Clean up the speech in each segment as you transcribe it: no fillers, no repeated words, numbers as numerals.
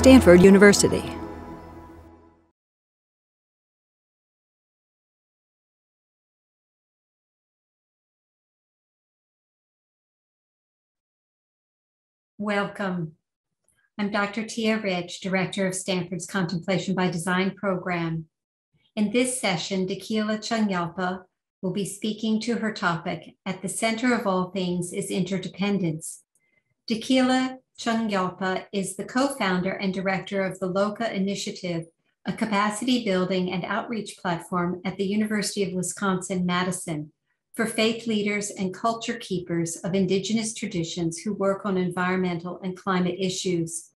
Stanford University. Welcome. I'm Dr. Tia Rich, Director of Stanford's Contemplation by Design program. In this session, Dekila Chungyalpa will be speaking to her topic, At the Center of All Things is Interdependence. Dekila Chungyalpa is the co-founder and director of the Loa Initiative, a capacity building and outreach platform at the University of Wisconsin-Madison for faith leaders and culture keepers of indigenous traditions who work on environmental and climate issues.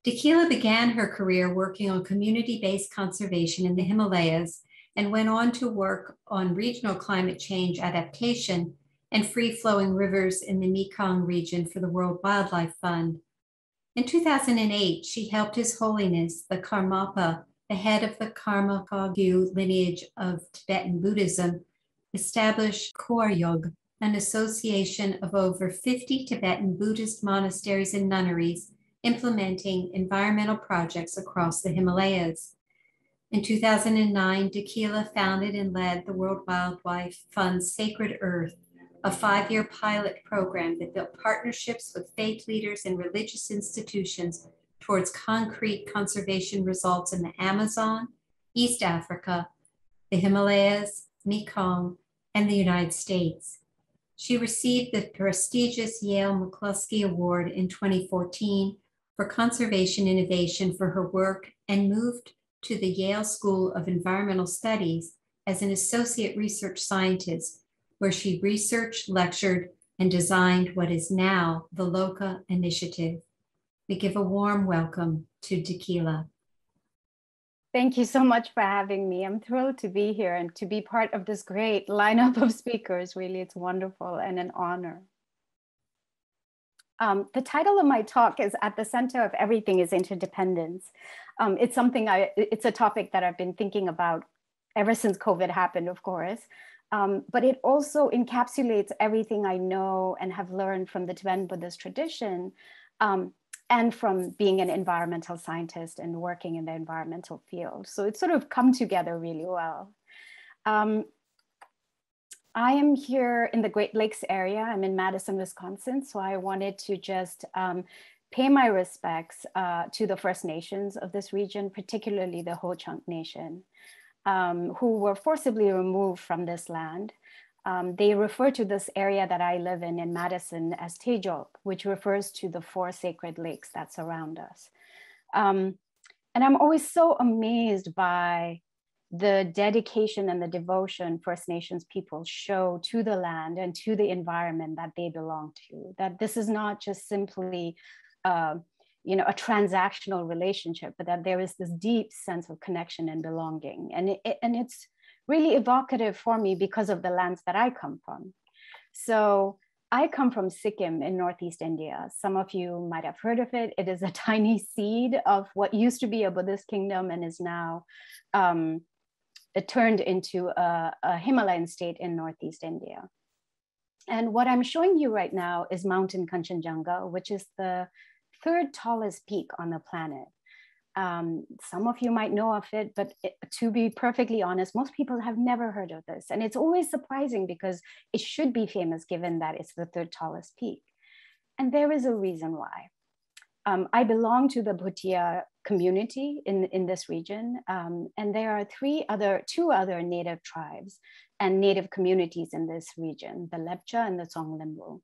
Dekila began her career working on community-based conservation in the Himalayas and went on to work on regional climate change adaptation and free-flowing rivers in the Mekong region for the World Wildlife Fund. In 2008, she helped His Holiness, the Karmapa, the head of the Karma-Kagyu lineage of Tibetan Buddhism, establish Koryog, an association of over 50 Tibetan Buddhist monasteries and nunneries implementing environmental projects across the Himalayas. In 2009, Dekila founded and led the World Wildlife Fund's Sacred Earth, a 5-year pilot program that built partnerships with faith leaders and religious institutions towards concrete conservation results in the Amazon, East Africa, the Himalayas, Mekong, and the United States. She received the prestigious Yale McCluskey Award in 2014 for conservation innovation for her work and moved to the Yale School of Environmental Studies as an associate research scientist, where she researched, lectured, and designed what is now the Loa Initiative. We give a warm welcome to Dekila. Thank you so much for having me. I'm thrilled to be here and to be part of this great lineup of speakers. Really, it's wonderful and an honor. The title of my talk is At the Center of Everything is Interdependence. It's a topic that I've been thinking about ever since COVID happened, of course. But it also encapsulates everything I know and have learned from the Tibetan Buddhist tradition and from being an environmental scientist and working in the environmental field. So it's sort of come together really well. I am here in the Great Lakes area. I'm in Madison, Wisconsin. So I wanted to just pay my respects to the First Nations of this region, particularly the Ho-Chunk Nation, who were forcibly removed from this land. They refer to this area that I live in Madison as Tejok, which refers to the 4 sacred lakes that surround us. And I'm always so amazed by the dedication and the devotion First Nations people show to the land and to the environment that they belong to, that this is not just simply a transactional relationship, but that there is this deep sense of connection and belonging. And it's really evocative for me because of the lands that I come from. So I come from Sikkim in Northeast India. Some of you might have heard of it. It is a tiny seed of what used to be a Buddhist kingdom and is now it turned into a Himalayan state in Northeast India. And what I'm showing you right now is Mountain Kanchenjunga, which is the 3rd tallest peak on the planet. Some of you might know of it, but to be perfectly honest, most people have never heard of this. And it's always surprising because it should be famous given that it's the 3rd tallest peak. And there is a reason why. I belong to the Bhutia community in this region, and there are 2 other native tribes and native communities in this region, the Lepcha and the Tsonglimbu.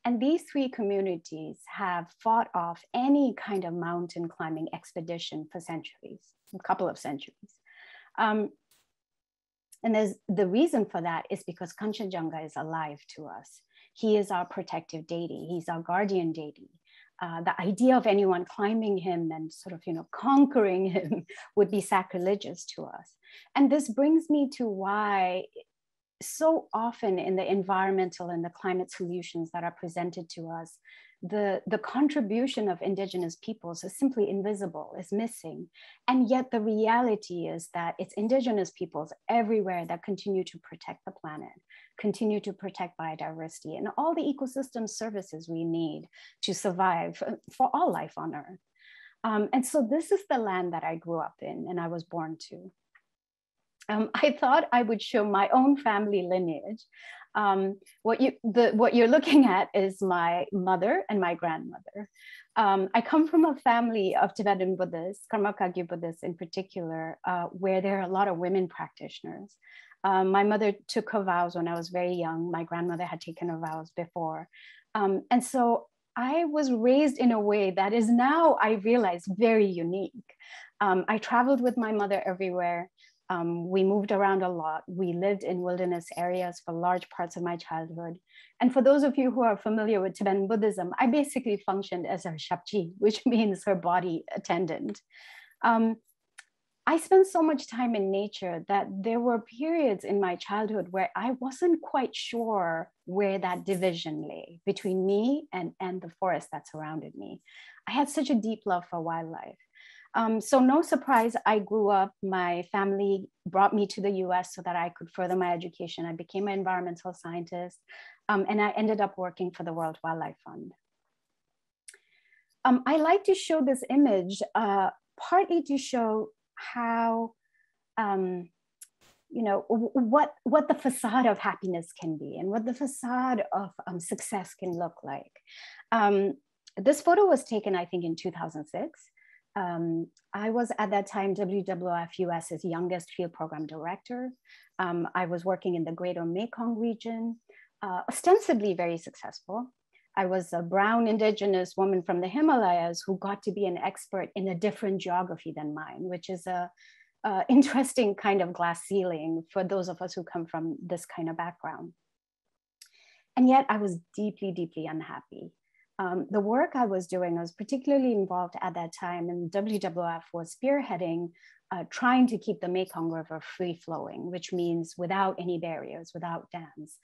And these 3 communities have fought off any kind of mountain climbing expedition for centuries, a couple of centuries. And the reason for that is because Kanchenjunga is alive to us. He is our protective deity. He's our guardian deity. The idea of anyone climbing him and sort of, conquering him would be sacrilegious to us. And this brings me to why so often in the environmental and the climate solutions that are presented to us, the contribution of indigenous peoples is simply invisible, is missing. And yet the reality is that it's indigenous peoples everywhere that continue to protect the planet, continue to protect biodiversity and all the ecosystem services we need to survive for all life on Earth. And so this is the land that I grew up in and I was born to. I thought I would show my own family lineage. What you're looking at is my mother and my grandmother. I come from a family of Tibetan Buddhists, Karma Kagyu Buddhists in particular, where there are a lot of women practitioners. My mother took her vows when I was very young. My grandmother had taken her vows before. And so I was raised in a way that is now, I realize, very unique. I traveled with my mother everywhere. We moved around a lot. We lived in wilderness areas for large parts of my childhood. And for those of you who are familiar with Tibetan Buddhism, I basically functioned as her shapji, which means her body attendant. I spent so much time in nature that there were periods in my childhood where I wasn't quite sure where that division lay between me and the forest that surrounded me. I had such a deep love for wildlife. So no surprise, I grew up, my family brought me to the US so that I could further my education. I became an environmental scientist, and I ended up working for the World Wildlife Fund. I like to show this image partly to show how, what the facade of happiness can be and what the facade of success can look like. This photo was taken, I think, in 2006. I was at that time WWF US's youngest field program director. I was working in the greater Mekong region, ostensibly very successful. I was a brown indigenous woman from the Himalayas who got to be an expert in a different geography than mine, which is a interesting kind of glass ceiling for those of us who come from this kind of background. And yet I was deeply, deeply unhappy. The work I was doing, I was particularly involved at that time, and WWF was spearheading trying to keep the Mekong River free flowing, which means without any barriers, without dams.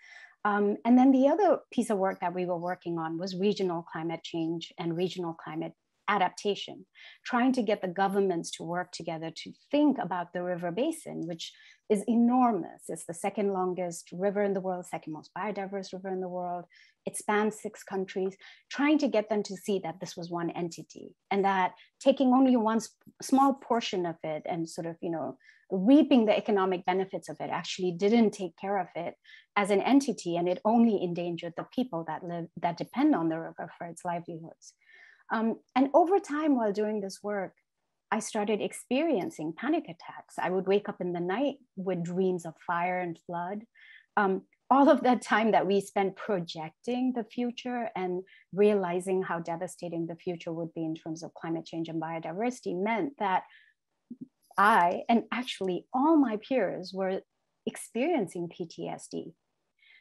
And then the other piece of work that we were working on was regional climate change and regional climate adaptation, trying to get the governments to work together to think about the river basin, which is enormous. It's the second longest river in the world, second most biodiverse river in the world. It spans 6 countries, trying to get them to see that this was one entity and that taking only one small portion of it and sort of, reaping the economic benefits of it actually didn't take care of it as an entity, and it only endangered the people that depend on the river for its livelihoods. And over time, while doing this work, I started experiencing panic attacks. I would wake up in the night with dreams of fire and flood. All of that time that we spent projecting the future and realizing how devastating the future would be in terms of climate change and biodiversity meant that I, and actually all my peers, were experiencing PTSD.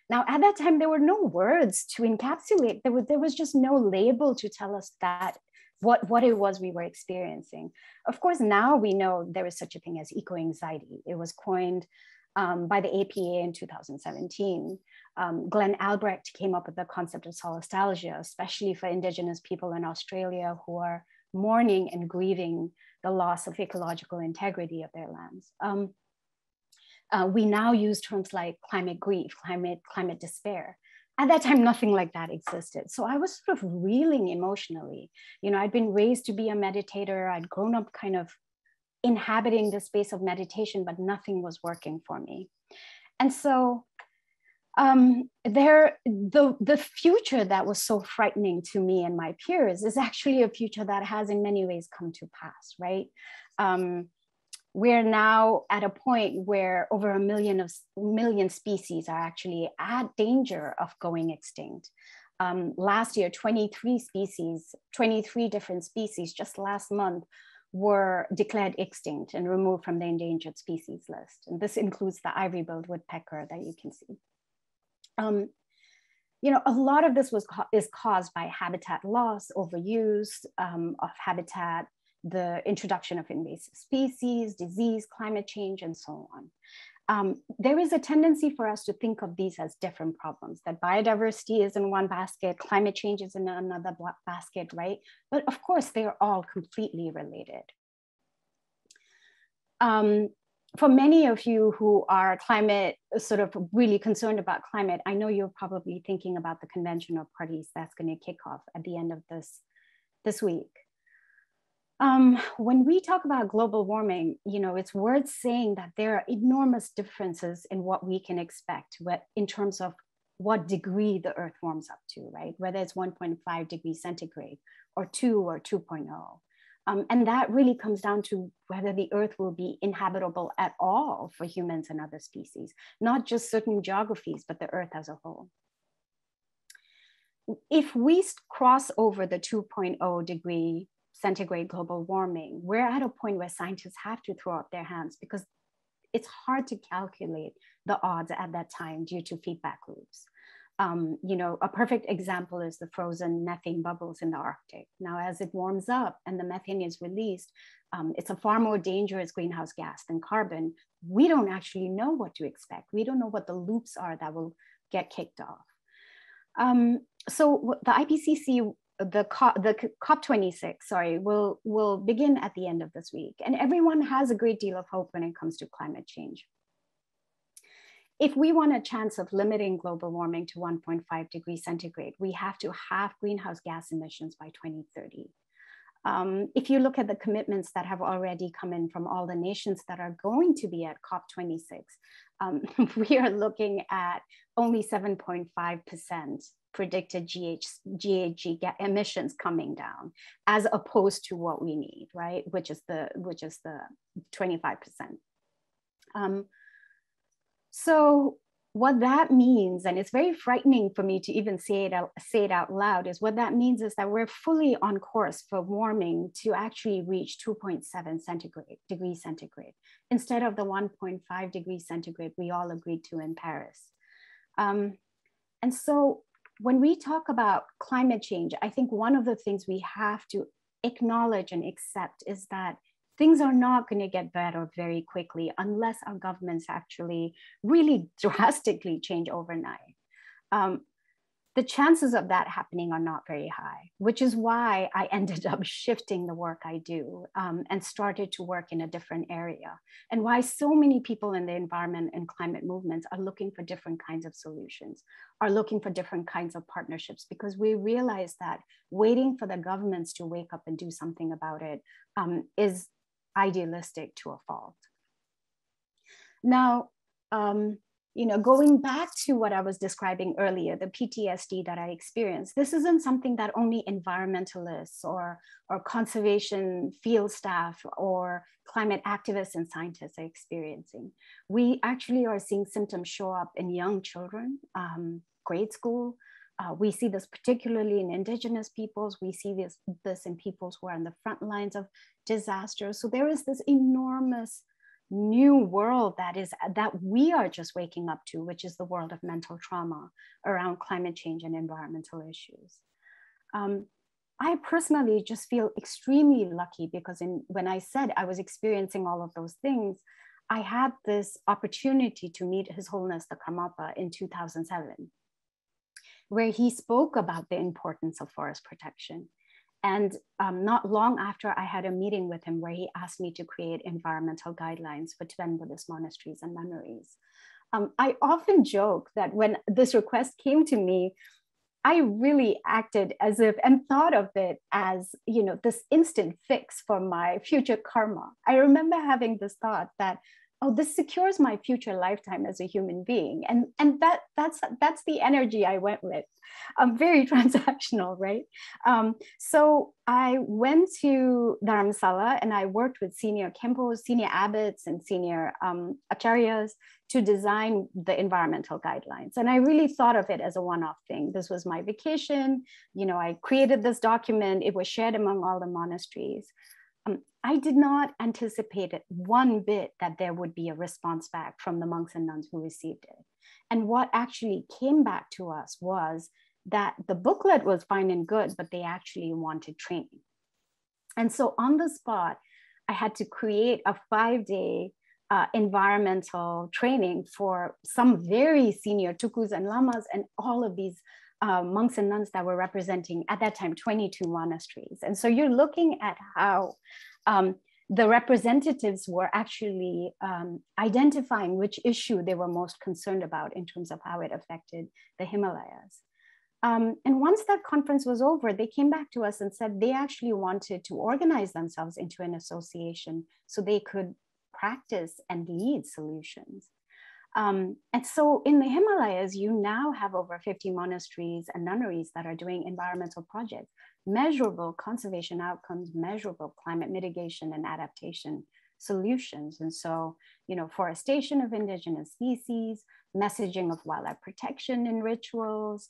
Now, at that time, there were no words to encapsulate. There was just no label to tell us that what it was we were experiencing. Of course, now we know there is such a thing as eco-anxiety. It was coined by the APA in 2017. Glenn Albrecht came up with the concept of solastalgia, especially for Indigenous people in Australia who are mourning and grieving the loss of ecological integrity of their lands. We now use terms like climate grief, climate despair. At that time, nothing like that existed. So I was sort of reeling emotionally. I'd been raised to be a meditator. I'd grown up kind of inhabiting the space of meditation, but nothing was working for me. And so the future that was so frightening to me and my peers is actually a future that has in many ways come to pass, right? We're now at a point where over a million species are actually at danger of going extinct. Last year, 23 different species just last month were declared extinct and removed from the endangered species list. And this includes the ivory-billed woodpecker that you can see. A lot of this is caused by habitat loss, overuse of habitat, the introduction of invasive species, disease, climate change, and so on. There is a tendency for us to think of these as different problems, that biodiversity is in one basket, climate change is in another basket, right? But of course, they are all completely related. For many of you who are sort of really concerned about climate, I know you're probably thinking about the convention of parties that's going to kick off at the end of this week. When we talk about global warming, it's worth saying that there are enormous differences in what we can expect in terms of what degree the Earth warms up to, right? Whether it's 1.5 degrees centigrade or 2 or 2.0. And that really comes down to whether the Earth will be inhabitable at all for humans and other species, not just certain geographies, but the Earth as a whole. If we cross over the 2.0 degree centigrade global warming, we're at a point where scientists have to throw up their hands because it's hard to calculate the odds at that time due to feedback loops. A perfect example is the frozen methane bubbles in the Arctic. Now, as it warms up and the methane is released, it's a far more dangerous greenhouse gas than carbon. We don't actually know what to expect. We don't know what the loops are that will get kicked off. So the IPCC, the COP26, will begin at the end of this week. And everyone has a great deal of hope when it comes to climate change. If we want a chance of limiting global warming to 1.5 degrees centigrade, we have to halve greenhouse gas emissions by 2030. If you look at the commitments that have already come in from all the nations that are going to be at COP26, we are looking at only 7.5% predicted GHG emissions coming down, as opposed to what we need, right? Which is the 25%. So what that means, and it's very frightening for me to even say it out loud, is what that means is that we're fully on course for warming to actually reach 2.7 degrees centigrade instead of the 1.5 degrees centigrade we all agreed to in Paris. And so when we talk about climate change, I think one of the things we have to acknowledge and accept is that things are not going to get better very quickly unless our governments actually really drastically change overnight. The chances of that happening are not very high, which is why I ended up shifting the work I do and started to work in a different area, and why so many people in the environment and climate movements are looking for different kinds of solutions, are looking for different kinds of partnerships, because we realize that waiting for the governments to wake up and do something about it is idealistic to a fault. Now, going back to what I was describing earlier, the PTSD that I experienced, this isn't something that only environmentalists or conservation field staff or climate activists and scientists are experiencing. We actually are seeing symptoms show up in young children, grade school. We see this particularly in indigenous peoples. We see this in peoples who are on the front lines of disasters. So there is this enormous new world that we are just waking up to, which is the world of mental trauma around climate change and environmental issues. I personally just feel extremely lucky because when I said I was experiencing all of those things, I had this opportunity to meet His Holiness the Karmapa in 2007, where he spoke about the importance of forest protection. And not long after, I had a meeting with him where he asked me to create environmental guidelines for Tibetan Buddhist monasteries and nunneries. I often joke that when this request came to me, I really acted as if and thought of it as, this instant fix for my future karma. I remember having this thought that, oh, this secures my future lifetime as a human being. And that's the energy I went with. Very transactional, right? So I went to Dharamsala and I worked with senior Khenpos, senior abbots and senior acharyas to design the environmental guidelines. And I really thought of it as a one-off thing. This was my vacation. I created this document. It was shared among all the monasteries. I did not anticipate it one bit that there would be a response back from the monks and nuns who received it. And what actually came back to us was that the booklet was fine and good, but they actually wanted training. And so on the spot, I had to create a 5-day environmental training for some very senior tukus and lamas and all of these monks and nuns that were representing at that time 22 monasteries. And so you're looking at how the representatives were actually identifying which issue they were most concerned about in terms of how it affected the Himalayas. And once that conference was over, they came back to us and said they actually wanted to organize themselves into an association so they could practice and lead solutions. And so in the Himalayas, you now have over 50 monasteries and nunneries that are doing environmental projects, measurable conservation outcomes, measurable climate mitigation and adaptation solutions. And so, forestation of indigenous species, messaging of wildlife protection in rituals,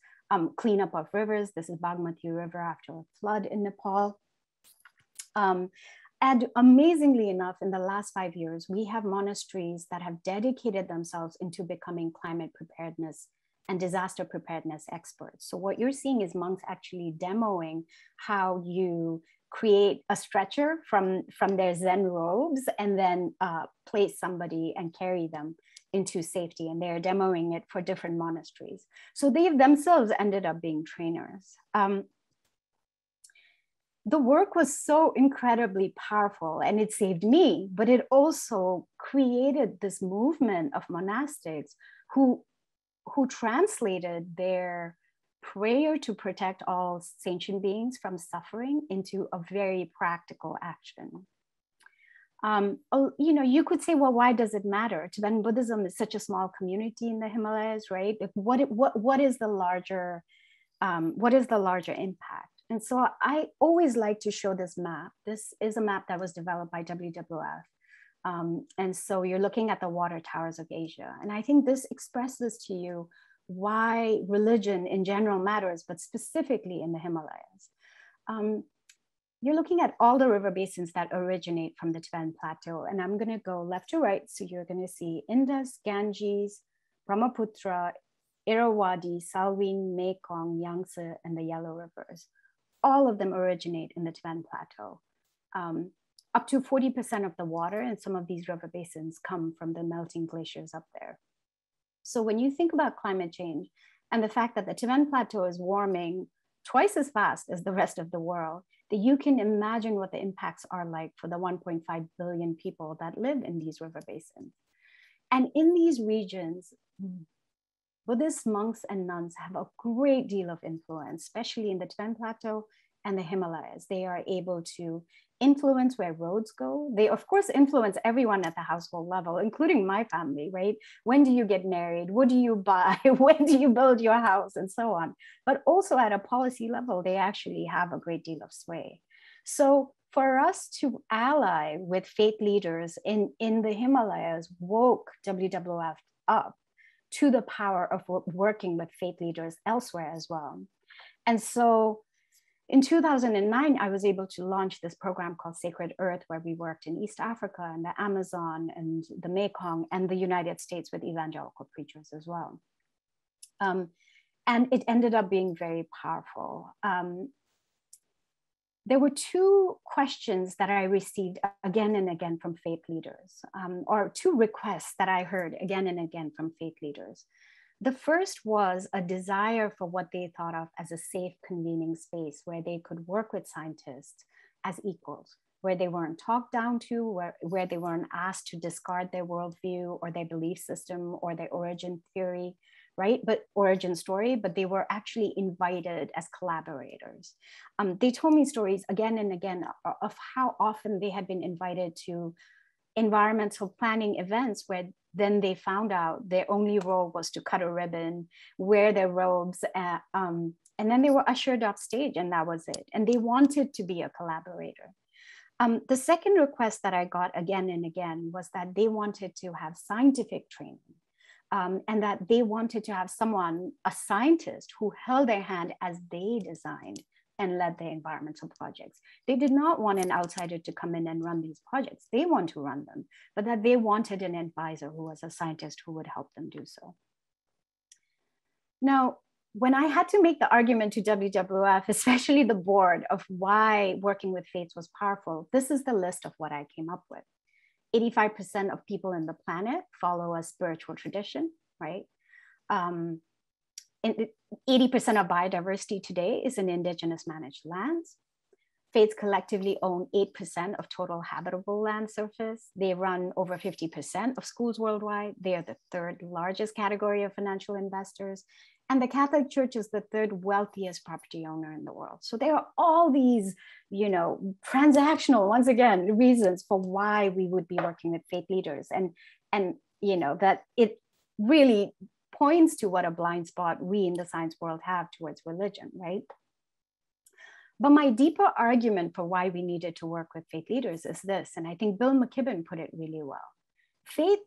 cleanup of rivers. This is Bagmati River after a flood in Nepal. And amazingly enough, in the last 5 years, we have monasteries that have dedicated themselves into becoming climate preparedness and disaster preparedness experts. So what you're seeing is monks actually demoing how you create a stretcher from their Zen robes and then place somebody and carry them into safety. And they're demoing it for different monasteries. So they've themselves ended up being trainers. The work was so incredibly powerful and it saved me, but it also created this movement of monastics who translated their prayer to protect all sentient beings from suffering into a very practical action. You could say, well, why does it matter? Tibetan Buddhism is such a small community in the Himalayas, right? What is the larger impact? And so I always like to show this map. This is a map that was developed by WWF. And so you're looking at the water towers of Asia. And I think this expresses to you why religion in general matters, but specifically in the Himalayas. You're looking at all the river basins that originate from the Tibetan Plateau. And I'm going to go left to right. So you're going to see Indus, Ganges, Brahmaputra, Irrawaddy, Salween, Mekong, Yangtze, and the Yellow Rivers. All of them originate in the Tibetan Plateau. Up to 40% of the water in some of these river basins come from the melting glaciers up there. So when you think about climate change and the fact that the Tibetan Plateau is warming twice as fast as the rest of the world, that you can imagine what the impacts are like for the 1.5 billion people that live in these river basins. And in these regions, Buddhist monks and nuns have a great deal of influence, especially in the Tibetan Plateau and the Himalayas. They are able to influence where roads go. They, of course, influence everyone at the household level, including my family, right? When do you get married? What do you buy? When do you build your house? And so on. But also at a policy level, they actually have a great deal of sway. So for us to ally with faith leaders in the Himalayas woke WWF up to the power of working with faith leaders elsewhere as well. And so in 2009, I was able to launch this program called Sacred Earth, where we worked in East Africa and the Amazon and the Mekong and the United States with evangelical preachers as well. And it ended up being very powerful. There were two questions that I received again and again from faith leaders, or two requests that I heard again and again from faith leaders. The first was a desire for what they thought of as a safe convening space where they could work with scientists as equals, where they weren't talked down to, where they weren't asked to discard their worldview or their belief system or their origin theory, right? But origin story, but they were actually invited as collaborators. They told me stories again and again of how often they had been invited to environmental planning events where then they found out their only role was to cut a ribbon, wear their robes, and then they were ushered off stage and that was it. And they wanted to be a collaborator. The second request that I got again and again was that they wanted to have scientific training. And that they wanted to have someone, a scientist, who held their hand as they designed and led their environmental projects. They did not want an outsider to come in and run these projects. They want to run them, but that they wanted an advisor who was a scientist who would help them do so. Now, when I had to make the argument to WWF, especially the board, of why working with faiths was powerful, this is the list of what I came up with. 85% of people in the planet follow a spiritual tradition, right? 80% of biodiversity today is in indigenous managed lands. Faiths collectively own 8% of total habitable land surface. They run over 50% of schools worldwide. They are the third largest category of financial investors. And the Catholic Church is the third wealthiest property owner in the world. So there are all these, transactional, once again, reasons for why we would be working with faith leaders. And that it really points to what a blind spot we in the science world have towards religion, right? But my deeper argument for why we needed to work with faith leaders is this, and I think Bill McKibben put it really well. Faith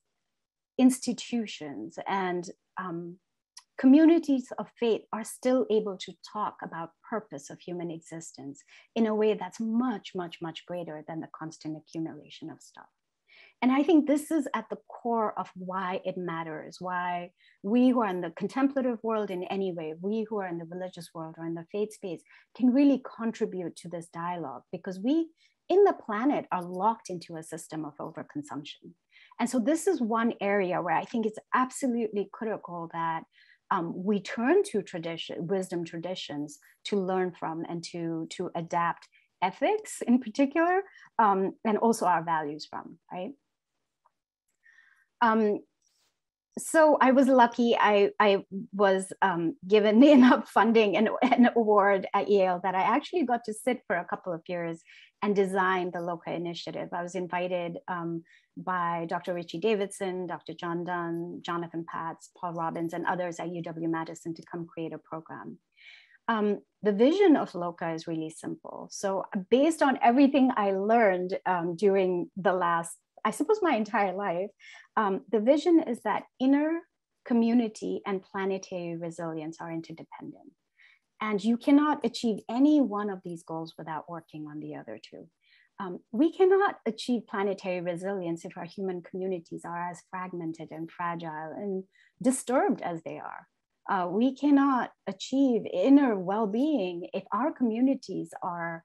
institutions and communities of faith are still able to talk about purpose of human existence in a way that's much, much, much greater than the constant accumulation of stuff. And I think this is at the core of why it matters, why we who are in the contemplative world in any way, we who are in the religious world or in the faith space can really contribute to this dialogue, because we in the planet are locked into a system of overconsumption. And so this is one area where I think it's absolutely critical that we turn to wisdom traditions to learn from and to adapt ethics in particular, and also our values from, right? So I was lucky. I was given enough funding and an award at Yale that I actually got to sit for a couple of years and design the Loa Initiative. I was invited by Dr. Richie Davidson, Dr. John Dunn, Jonathan Patz, Paul Robbins, and others at UW-Madison to come create a program. The vision of Loa is really simple. So based on everything I learned during the last, I suppose my entire life, the vision is that inner community and planetary resilience are interdependent. And you cannot achieve any one of these goals without working on the other two. We cannot achieve planetary resilience if our human communities are as fragmented and fragile and disturbed as they are. We cannot achieve inner well-being if our communities are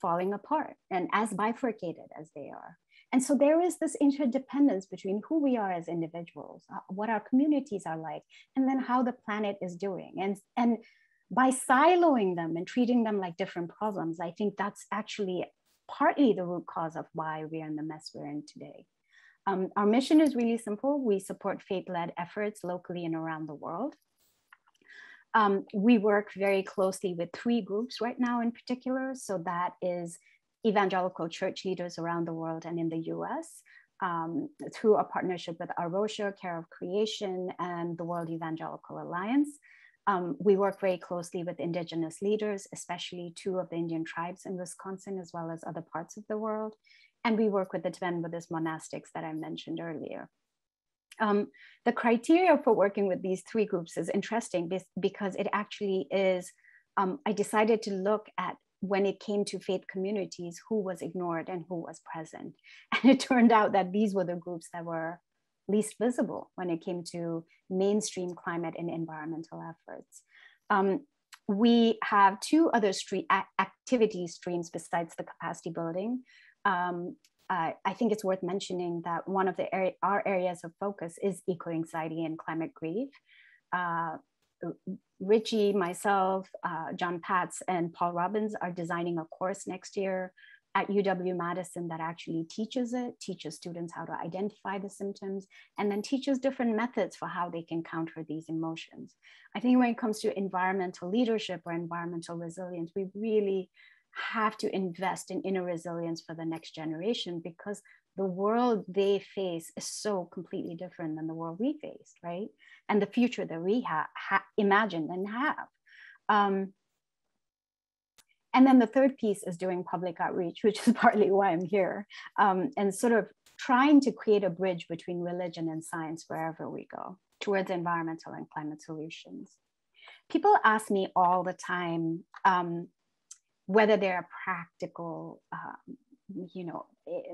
falling apart and as bifurcated as they are. And so there is this interdependence between who we are as individuals, what our communities are like, and then how the planet is doing. And by siloing them and treating them like different problems, I think that's actually partly the root cause of why we're in the mess we're in today. Our mission is really simple. We support faith-led efforts locally and around the world. We work very closely with 3 groups right now in particular. So that is evangelical church leaders around the world and in the US, through a partnership with Arosha, Care of Creation, and the World Evangelical Alliance. We work very closely with indigenous leaders, especially 2 of the Indian tribes in Wisconsin, as well as other parts of the world. And we work with the Tibetan Buddhist monastics that I mentioned earlier. The criteria for working with these 3 groups is interesting because it actually is, I decided to look at, when it came to faith communities, who was ignored and who was present. And it turned out that these were the groups that were least visible when it came to mainstream climate and environmental efforts. We have 2 other activity streams besides the capacity building. I think it's worth mentioning that one of our areas of focus is eco-anxiety and climate grief. Richie, myself, John Patz, and Paul Robbins are designing a course next year at UW-Madison that actually teaches students how to identify the symptoms, and then teaches different methods for how they can counter these emotions. I think when it comes to environmental leadership or environmental resilience, we really have to invest in inner resilience for the next generation, because the world they face is so completely different than the world we faced, right? And the future that we imagined and have. And then the third piece is doing public outreach, which is partly why I'm here, and sort of trying to create a bridge between religion and science wherever we go towards environmental and climate solutions. People ask me all the time whether there are practical,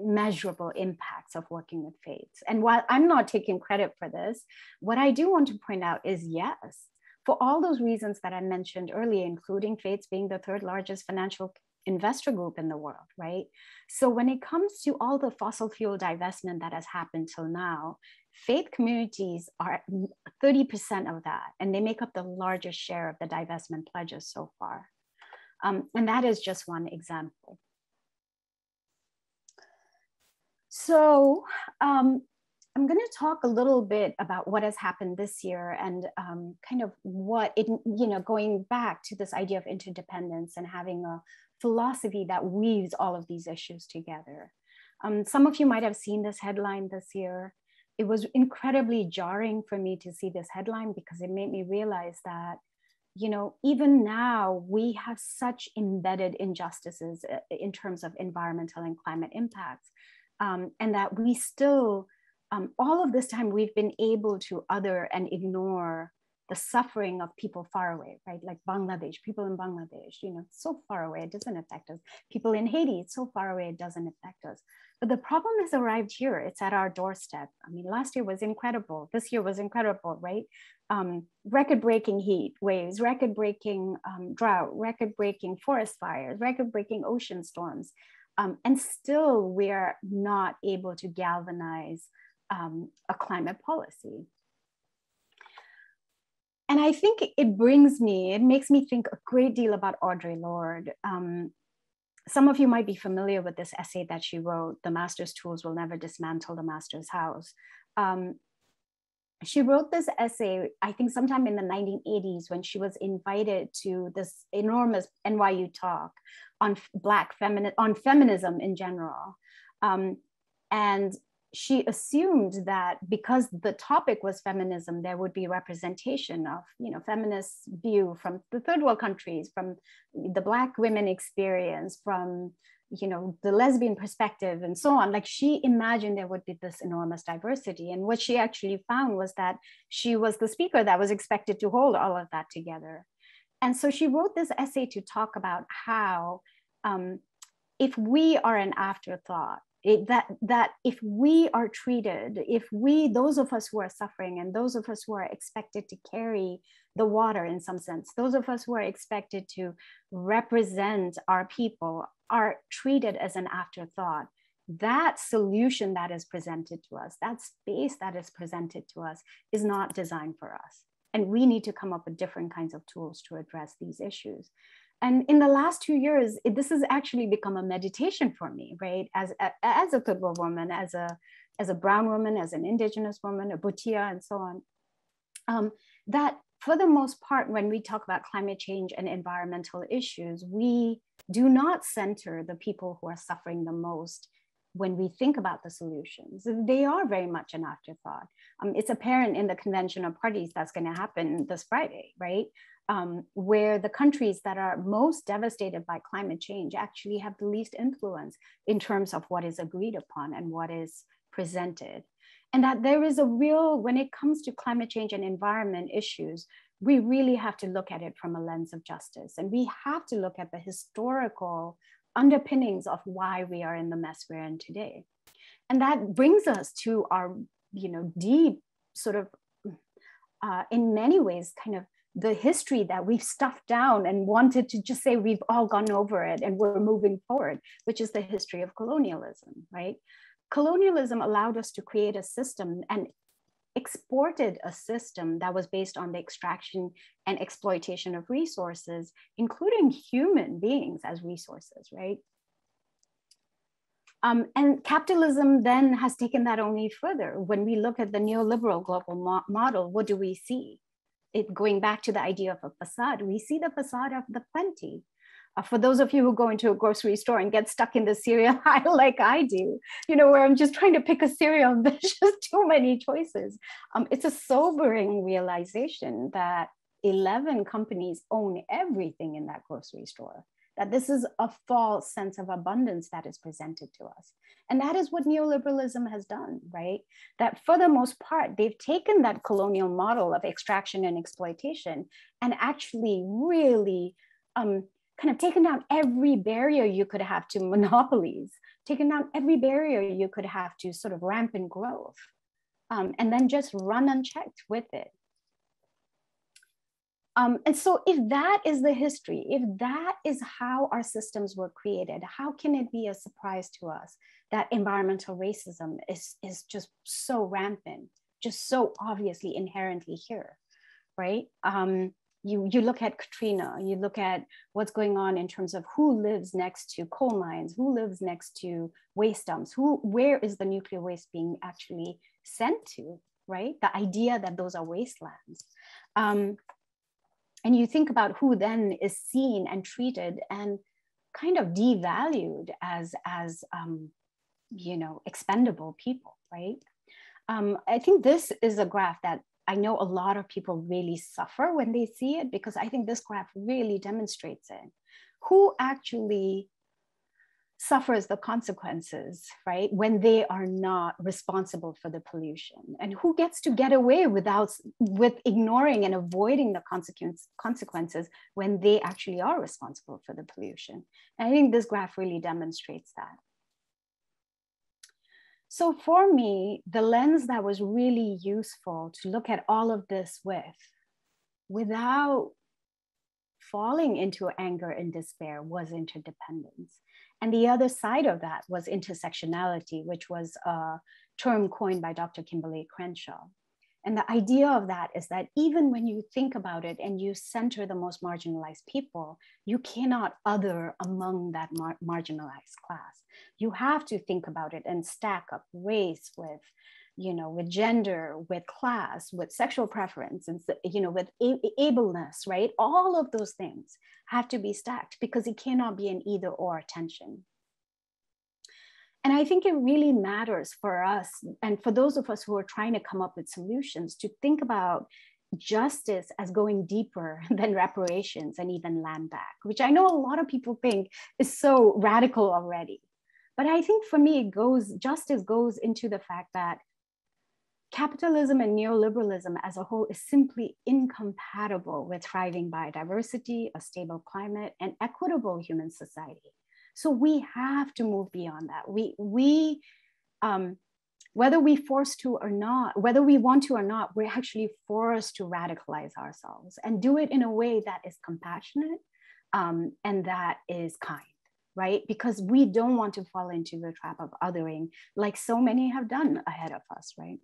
measurable impacts of working with faiths. And while I'm not taking credit for this, what I do want to point out is yes, for all those reasons that I mentioned earlier, including faiths being the 3rd largest financial investor group in the world, right? So when it comes to all the fossil fuel divestment that has happened till now, faith communities are 30% of that, and they make up the largest share of the divestment pledges so far. And that is just one example. So I'm going to talk a little bit about what has happened this year and kind of what it, going back to this idea of interdependence and having a philosophy that weaves all of these issues together. Some of you might have seen this headline this year. It was incredibly jarring for me to see this headline because it made me realize that, even now we have such embedded injustices in terms of environmental and climate impacts, and that we still, all of this time, we've been able to other and ignore the suffering of people far away, right? Like Bangladesh, people in Bangladesh, so far away, it doesn't affect us. People in Haiti, it's so far away, it doesn't affect us. But the problem has arrived here. It's at our doorstep. I mean, last year was incredible. This year was incredible, right? Record-breaking heat waves, record-breaking drought, record-breaking forest fires, record-breaking ocean storms. And still we are not able to galvanize a climate policy. And I think it makes me think a great deal about Audre Lorde. Some of you might be familiar with this essay that she wrote, "The Master's Tools Will Never Dismantle the Master's House." She wrote this essay, I think sometime in the 1980s, when she was invited to this enormous NYU talk on feminism in general. And she assumed that because the topic was feminism, there would be representation of, feminist view from the third world countries, from the Black women experience, from, the lesbian perspective and so on. Like, she imagined there would be this enormous diversity. And what she actually found was that she was the speaker that was expected to hold all of that together. And so she wrote this essay to talk about how if we are an afterthought, that if we are treated, those of us who are suffering and those of us who are expected to carry the water in some sense, those of us who are expected to represent our people are treated as an afterthought, that solution that is presented to us, that space that is presented to us is not designed for us. And we need to come up with different kinds of tools to address these issues. And in the last 2 years, this has actually become a meditation for me, right? As a third world woman, as a brown woman, as an indigenous woman, a Bhutia, and so on. That for the most part, when we talk about climate change and environmental issues, we do not center the people who are suffering the most when we think about the solutions. They are very much an afterthought. It's apparent in the convention of parties that's going to happen this Friday, right? Where the countries that are most devastated by climate change actually have the least influence in terms of what is agreed upon and what is presented. And that there is a real, when it comes to climate change and environment issues, we really have to look at it from a lens of justice. And we have to look at the historical underpinnings of why we are in the mess we're in today. And that brings us to our, deep sort of, in many ways, kind of the history that we've stuffed down and wanted to just say we've all gone over it and we're moving forward, which is the history of colonialism, right? Colonialism allowed us to create a system and exported a system that was based on the extraction and exploitation of resources, including human beings as resources, right? And capitalism then has taken that only further. When we look at the neoliberal global model, what do we see? Going back to the idea of a facade, we see the facade of the plenty. For those of you who go into a grocery store and get stuck in the cereal aisle like I do, where I'm just trying to pick a cereal and there's just too many choices. It's a sobering realization that 11 companies own everything in that grocery store, that this is a false sense of abundance that is presented to us. And that is what neoliberalism has done, right? That for the most part, they've taken that colonial model of extraction and exploitation and actually really kind of taken down every barrier you could have to monopolies, taken down every barrier you could have to sort of rampant growth, and then just run unchecked with it. And so if that is the history, if that is how our systems were created, how can it be a surprise to us that environmental racism is just so rampant, just so obviously inherently here, right? you look at Katrina, you look at what's going on in terms of who lives next to coal mines, who lives next to waste dumps, where is the nuclear waste being actually sent to, right? The idea that those are wastelands. And you think about who then is seen and treated and kind of devalued as you know, expendable people, right? I think this is a graph that I know a lot of people really suffer when they see it, because I think this graph really demonstrates it. Who actually suffers the consequences, right, when they are not responsible for the pollution, and who gets to get away with ignoring and avoiding the consequences when they actually are responsible for the pollution. And I think this graph really demonstrates that. So for me, the lens that was really useful to look at all of this without falling into anger and despair was interdependence. And the other side of that was intersectionality, which was a term coined by Dr. Kimberly Crenshaw. And the idea of that is that even when you think about it and you center the most marginalized people, you cannot other among that marginalized class. You have to think about it and stack up race with, you know, with gender, with class, with sexual preference, and, you know, with ableness, right? All of those things have to be stacked, because it cannot be an either or tension. And I think it really matters for us, and for those of us who are trying to come up with solutions, to think about justice as going deeper than reparations and even land back, which I know a lot of people think is so radical already. But I think for me, justice goes into the fact that capitalism and neoliberalism as a whole is simply incompatible with thriving biodiversity, a stable climate, and equitable human society. So we have to move beyond that. Whether we forced to or not, whether we want to or not, we're actually forced to radicalize ourselves and do it in a way that is compassionate and that is kind, right? Because we don't want to fall into the trap of othering, like so many have done ahead of us, right?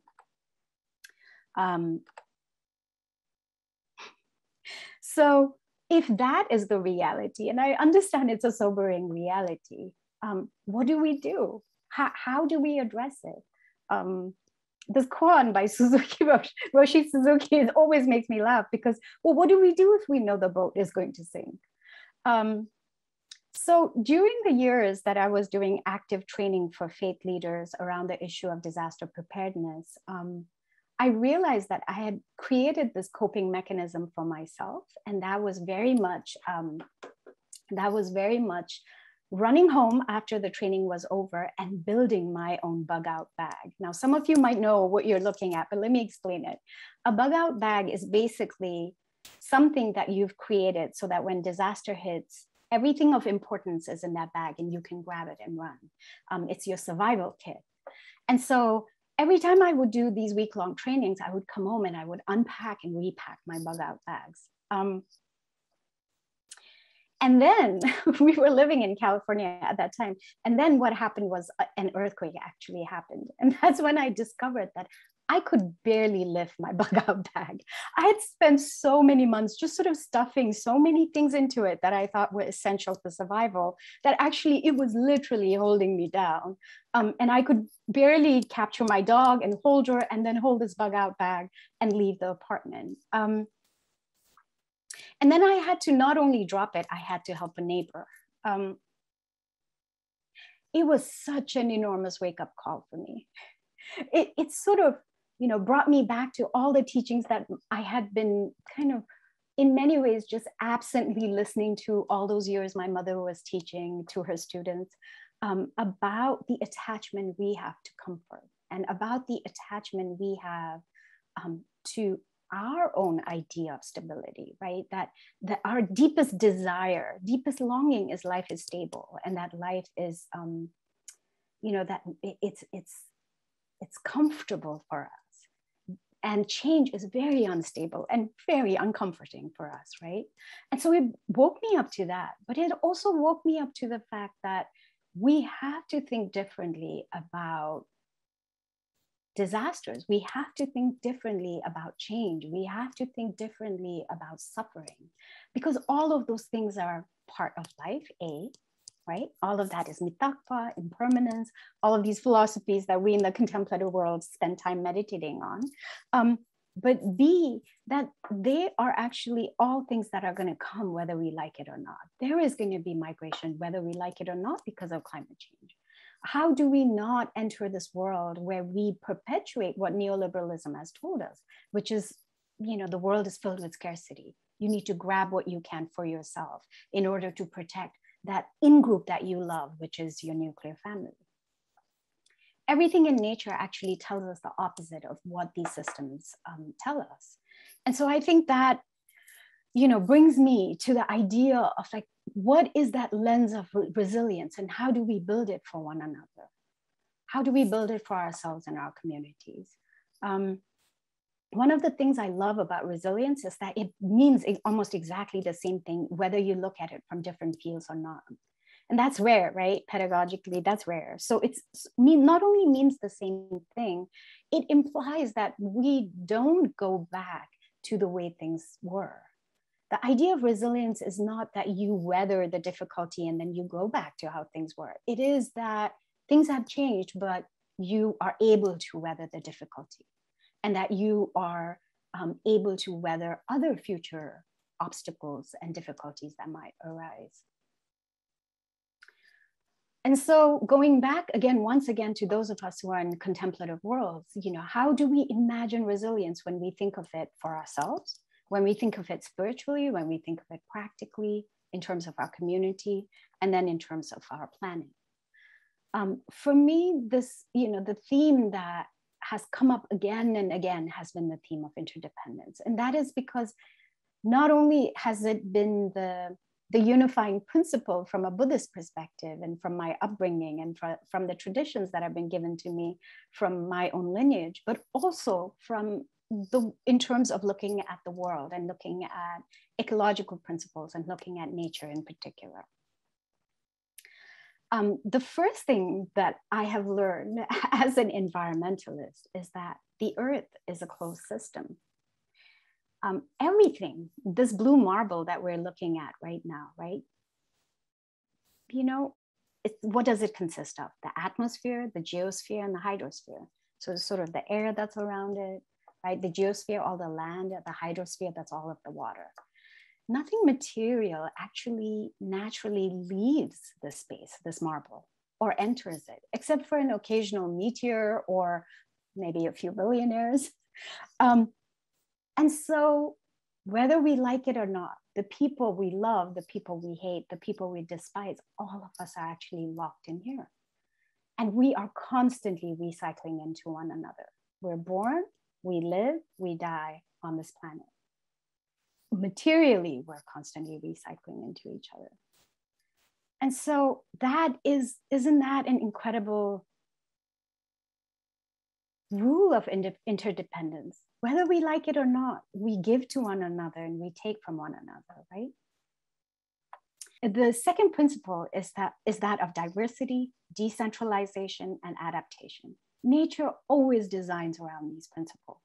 So if that is the reality, and I understand it's a sobering reality, what do we do? How do we address it? This koan by Roshi Suzuki always makes me laugh, because, well, what do we do if we know the boat is going to sink? So during the years that I was doing active training for faith leaders around the issue of disaster preparedness, I realized that I had created this coping mechanism for myself, and that was very much running home after the training was over and building my own bug out bag. Now, some of you might know what you're looking at, but let me explain it. A bug out bag is basically something that you've created so that when disaster hits, everything of importance is in that bag and you can grab it and run. It's your survival kit. And so every time I would do these week-long trainings, I would come home and I would unpack and repack my bug out bags. And then we were living in California at that time. And then what happened was an earthquake actually happened. And that's when I discovered that I could barely lift my bug out bag. I had spent so many months just sort of stuffing so many things into it that I thought were essential for survival, that actually it was literally holding me down. And I could barely capture my dog and hold her and then hold this bug out bag and leave the apartment. And then I had to not only drop it, I had to help a neighbor. It was such an enormous wake-up call for me. It sort of, you know, brought me back to all the teachings that I had been kind of, in many ways, just absently listening to all those years my mother was teaching to her students, about the attachment we have to comfort and about the attachment we have to our own idea of stability, right? That our deepest desire, deepest longing is life is stable, and that life is, you know, that it's comfortable for us. And change is very unstable and very uncomforting for us, right? And so it woke me up to that, but it also woke me up to the fact that we have to think differently about disasters. We have to think differently about change. We have to think differently about suffering, because all of those things are part of life, right? All of that is mitakpa, impermanence, all of these philosophies that we in the contemplative world spend time meditating on. But B, that they are actually all things that are going to come whether we like it or not. There is going to be migration whether we like it or not because of climate change. How do we not enter this world where we perpetuate what neoliberalism has told us, which is, the world is filled with scarcity. You need to grab what you can for yourself in order to protect that in-group that you love, which is your nuclear family. Everything in nature actually tells us the opposite of what these systems tell us. And so I think that, brings me to the idea of like, what is that lens of resilience and how do we build it for one another? How do we build it for ourselves and our communities? One of the things I love about resilience is that it means almost exactly the same thing, whether you look at it from different fields or not. And that's rare, right? Pedagogically, that's rare. So it's not only means the same thing, it implies that we don't go back to the way things were. The idea of resilience is not that you weather the difficulty and then you go back to how things were. It is that things have changed, but you are able to weather the difficulty and that you are able to weather other future obstacles and difficulties that might arise. And so going back once again to those of us who are in contemplative worlds, how do we imagine resilience when we think of it for ourselves, when we think of it spiritually, when we think of it practically in terms of our community, and then in terms of our planet? For me, this, the theme that has come up again and again has been the theme of interdependence. And that is because not only has it been the unifying principle from a Buddhist perspective and from my upbringing and from the traditions that have been given to me from my own lineage, but also in terms of looking at the world and looking at ecological principles and looking at nature in particular. The first thing that I have learned as an environmentalist is that the earth is a closed system. Everything, this blue marble that we're looking at right now, right? What does it consist of? The atmosphere, the geosphere, and the hydrosphere. So it's sort of the air that's around it, right? The geosphere, all the land, the hydrosphere, that's all of the water. Nothing material actually naturally leaves this space, this marble, or enters it, except for an occasional meteor or maybe a few billionaires. And so whether we like it or not, the people we love, the people we hate, the people we despise, all of us are actually locked in here. And we are constantly recycling into one another. We're born, we live, we die on this planet. Materially, we're constantly recycling into each other. And so isn't that an incredible rule of interdependence? Whether we like it or not, we give to one another and we take from one another, right? The second principle is that of diversity, decentralization, and adaptation. Nature always designs around these principles.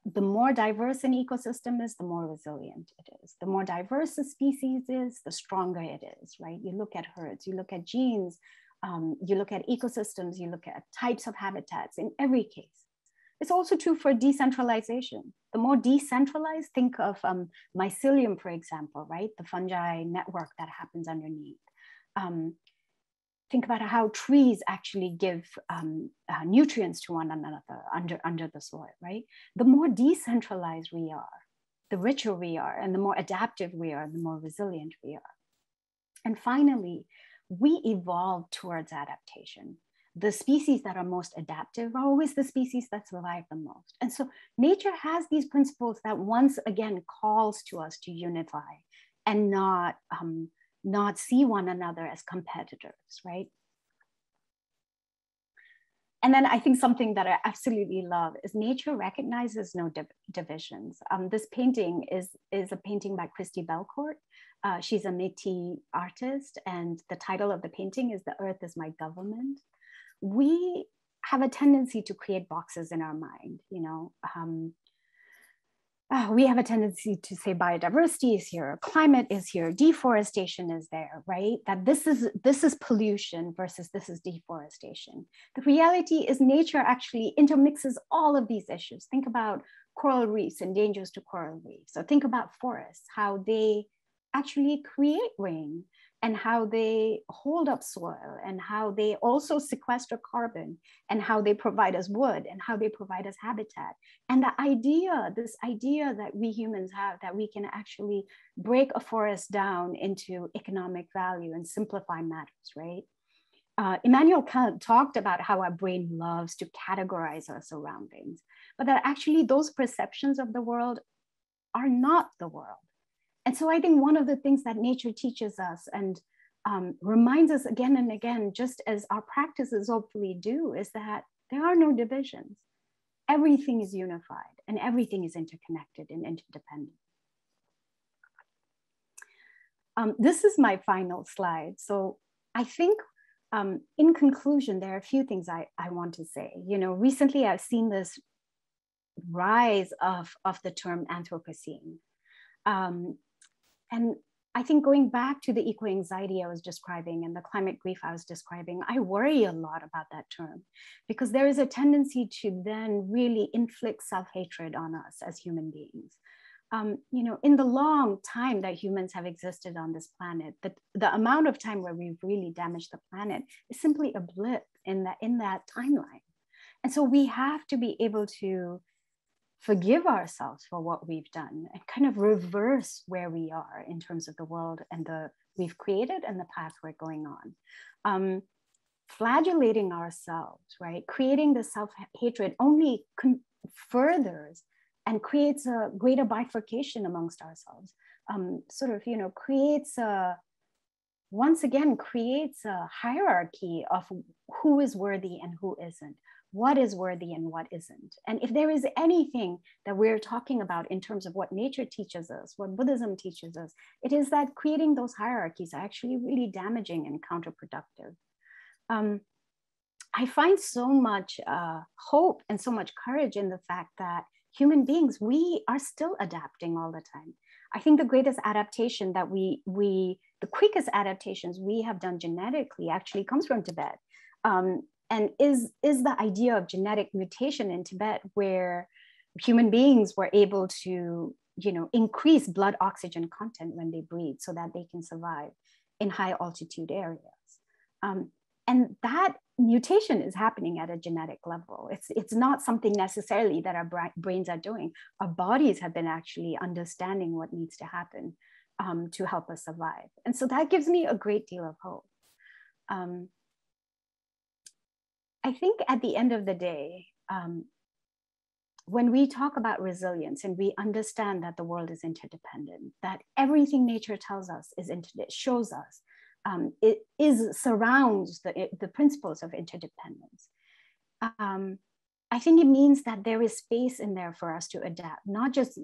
The more diverse an ecosystem is, the more resilient it is. The more diverse a species is, the stronger it is, right? You look at herds, you look at genes, you look at ecosystems, you look at types of habitats in every case. It's also true for decentralization. The more decentralized, think of mycelium, for example, right? The fungi network that happens underneath. Think about how trees actually give nutrients to one another under the soil, right? The more decentralized we are, the richer we are, and the more adaptive we are, the more resilient we are. And finally, we evolve towards adaptation. The species that are most adaptive are always the species that survive the most. And so nature has these principles that once again calls to us to unify and not see one another as competitors, right? And then I think something that I absolutely love is nature recognizes no divisions. This painting is a painting by Christy Belcourt. She's a Métis artist, and the title of the painting is "The Earth is My Government." We have a tendency to create boxes in our mind. We have a tendency to say biodiversity is here, climate is here, deforestation is there, right? That this is pollution versus this is deforestation. The reality is nature actually intermixes all of these issues. Think about coral reefs and dangers to coral reefs. So think about forests, how they actually create rain and how they hold up soil and how they also sequester carbon and how they provide us wood and how they provide us habitat. And this idea that we humans have, that we can actually break a forest down into economic value and simplify matters, right? Immanuel Kant talked about how our brain loves to categorize our surroundings, but that actually those perceptions of the world are not the world. And so I think one of the things that nature teaches us and reminds us again and again, just as our practices hopefully do, is that there are no divisions. Everything is unified and everything is interconnected and interdependent. This is my final slide. So I think in conclusion, there are a few things I want to say. Recently I've seen this rise of the term Anthropocene. And I think going back to the eco-anxiety I was describing and the climate grief I was describing, I worry a lot about that term because there is a tendency to then really inflict self-hatred on us as human beings. In the long time that humans have existed on this planet, the amount of time where we've really damaged the planet is simply a blip in that timeline. And so we have to be able to forgive ourselves for what we've done and kind of reverse where we are in terms of the world and we've created and the path we're going on. Flagellating ourselves, right? Creating the self-hatred only furthers and creates a greater bifurcation amongst ourselves. Creates a hierarchy of who is worthy and who isn't. What is worthy and what isn't. And if there is anything that we're talking about in terms of what nature teaches us, what Buddhism teaches us, it is that creating those hierarchies are actually really damaging and counterproductive. I find so much hope and so much courage in the fact that human beings, we are still adapting all the time. I think the greatest adaptation that the quickest adaptations we have done genetically actually comes from Tibet. And is the idea of genetic mutation in Tibet, where human beings were able to, increase blood oxygen content when they breathe so that they can survive in high altitude areas. And that mutation is happening at a genetic level. It's not something necessarily that our brains are doing. Our bodies have been actually understanding what needs to happen to help us survive. And so that gives me a great deal of hope. I think at the end of the day, when we talk about resilience and we understand that the world is interdependent, that everything nature tells us shows us, surrounds the principles of interdependence. I think it means that there is space in there for us to adapt, not just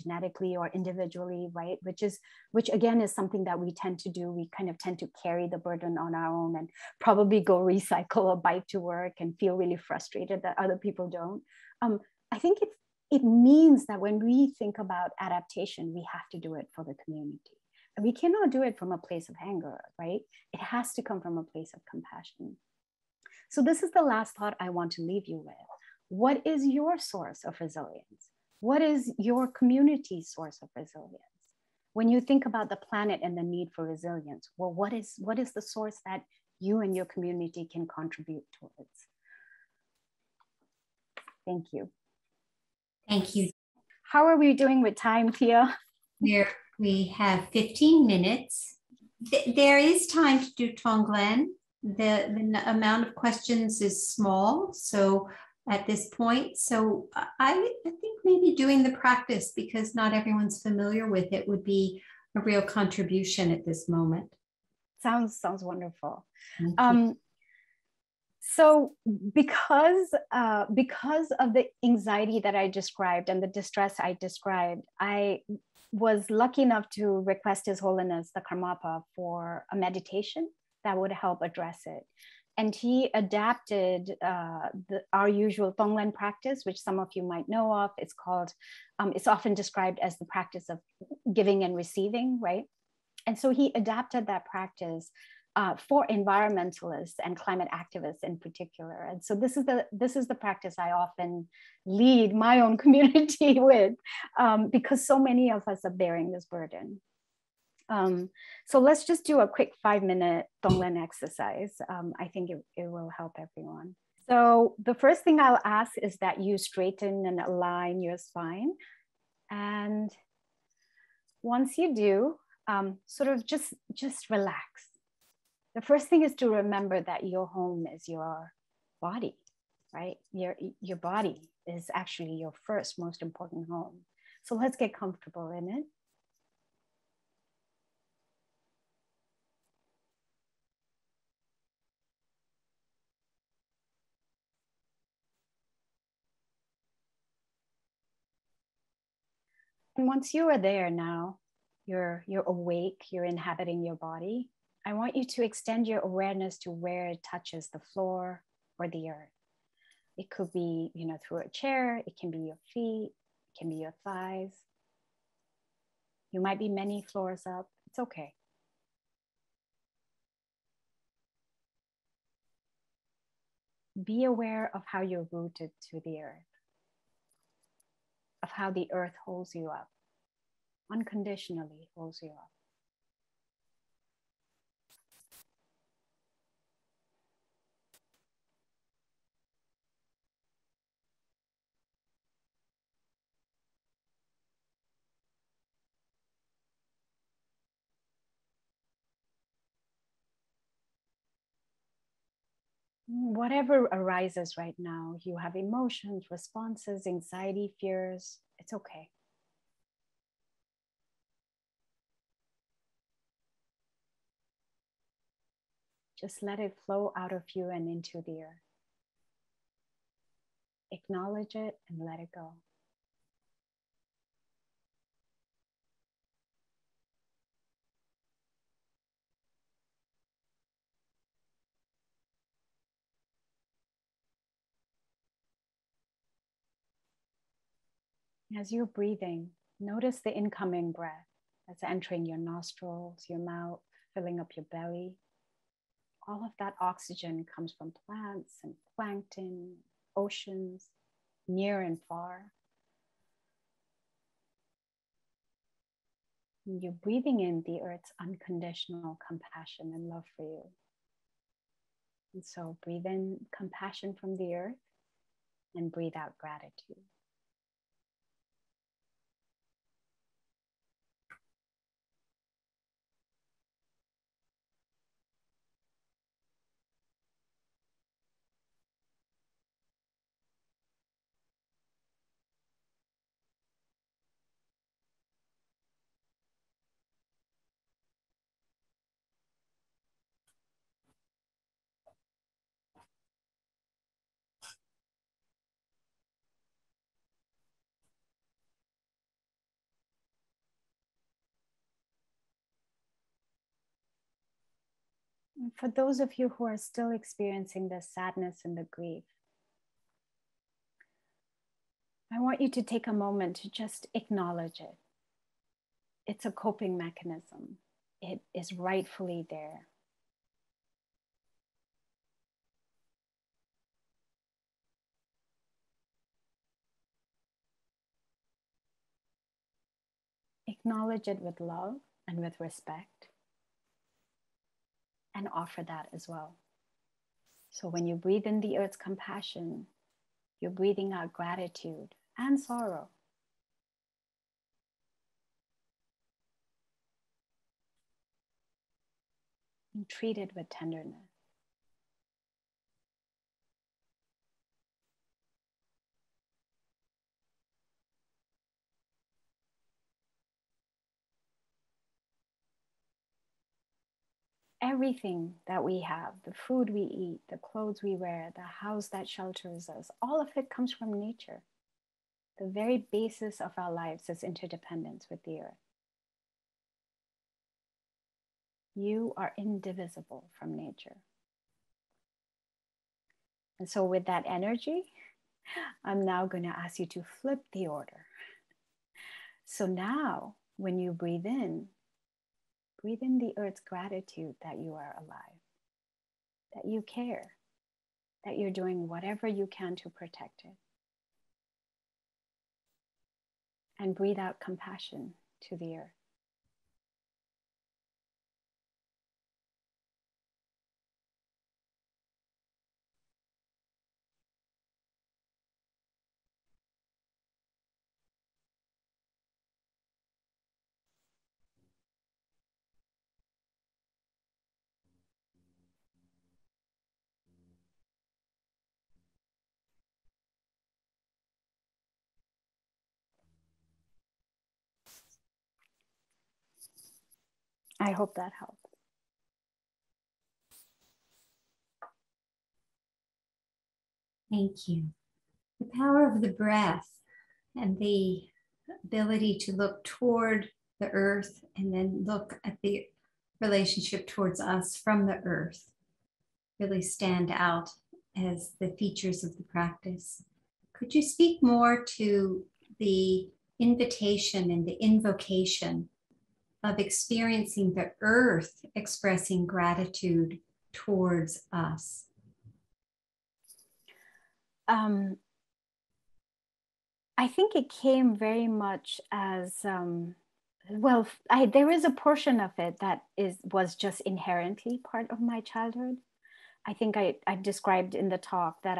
genetically or individually, right? Which again is something that we tend to do. We kind of tend to carry the burden on our own and probably go recycle or bike to work and feel really frustrated that other people don't. I think it means that when we think about adaptation, we have to do it for the community. And we cannot do it from a place of anger, right? It has to come from a place of compassion. So this is the last thought I want to leave you with. What is your source of resilience? What is your community's source of resilience? When you think about the planet and the need for resilience, well, what is the source that you and your community can contribute towards? Thank you. Thank you. How are we doing with time, Tia? We have 15 minutes. There is time to do Tonglen. The amount of questions is small, so at this point. So I think maybe doing the practice, because not everyone's familiar with it, would be a real contribution at this moment. Sounds wonderful. So because of the anxiety that I described and the distress I described, I was lucky enough to request His Holiness the Karmapa for a meditation that would help address it. And he adapted our usual Tonglen practice, which some of you might know of. It's called, it's often described as the practice of giving and receiving, right? And so he adapted that practice for environmentalists and climate activists in particular. And so this is the practice I often lead my own community with, because so many of us are bearing this burden. So let's just do a quick 5-minute Tonglen exercise. I think it will help everyone. So the first thing I'll ask is that you straighten and align your spine. And once you do, sort of just relax. The first thing is to remember that your home is your body, right? Your body is actually your first most important home. So let's get comfortable in it. And once you are there now, you're awake, you're inhabiting your body. I want you to extend your awareness to where it touches the floor or the earth. It could be, through a chair, it can be your feet, it can be your thighs. You might be many floors up, it's okay. Be aware of how you're rooted to the earth, of how the earth holds you up, unconditionally holds you up. Whatever arises right now, you have emotions, responses, anxiety, fears, it's okay. Just let it flow out of you and into the earth. Acknowledge it and let it go. As you're breathing, notice the incoming breath that's entering your nostrils, your mouth, filling up your belly. All of that oxygen comes from plants and plankton, oceans, near and far. And you're breathing in the earth's unconditional compassion and love for you. And so breathe in compassion from the earth and breathe out gratitude. And for those of you who are still experiencing the sadness and the grief, I want you to take a moment to just acknowledge it. It's a coping mechanism. It is rightfully there. Acknowledge it with love and with respect, and offer that as well. So when you breathe in the earth's compassion, you're breathing out gratitude and sorrow. And treat it with tenderness. Everything that we have, the food we eat, the clothes we wear, the house that shelters us, all of it comes from nature. The very basis of our lives is interdependence with the earth. You are indivisible from nature. And so with that energy, I'm now going to ask you to flip the order. So now when you breathe in the earth's gratitude that you are alive, that you care, that you're doing whatever you can to protect it. And breathe out compassion to the earth. I hope that helps. Thank you. The power of the breath and the ability to look toward the earth and then look at the relationship towards us from the earth really stand out as the features of the practice. Could you speak more to the invitation and the invocation of experiencing the earth expressing gratitude towards us? I think it came very much as, there is a portion of it that was just inherently part of my childhood. I think I described in the talk that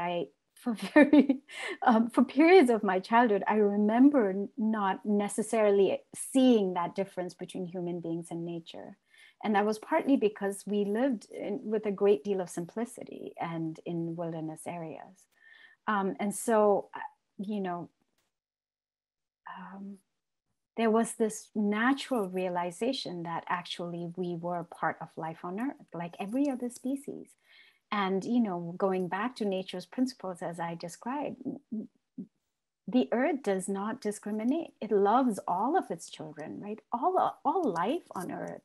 for periods of my childhood, I remember not necessarily seeing that difference between human beings and nature. And that was partly because we lived with a great deal of simplicity and in wilderness areas. And so, there was this natural realization that actually we were part of life on Earth, like every other species. And, going back to nature's principles, as I described, the Earth does not discriminate. It loves all of its children, right? All life on Earth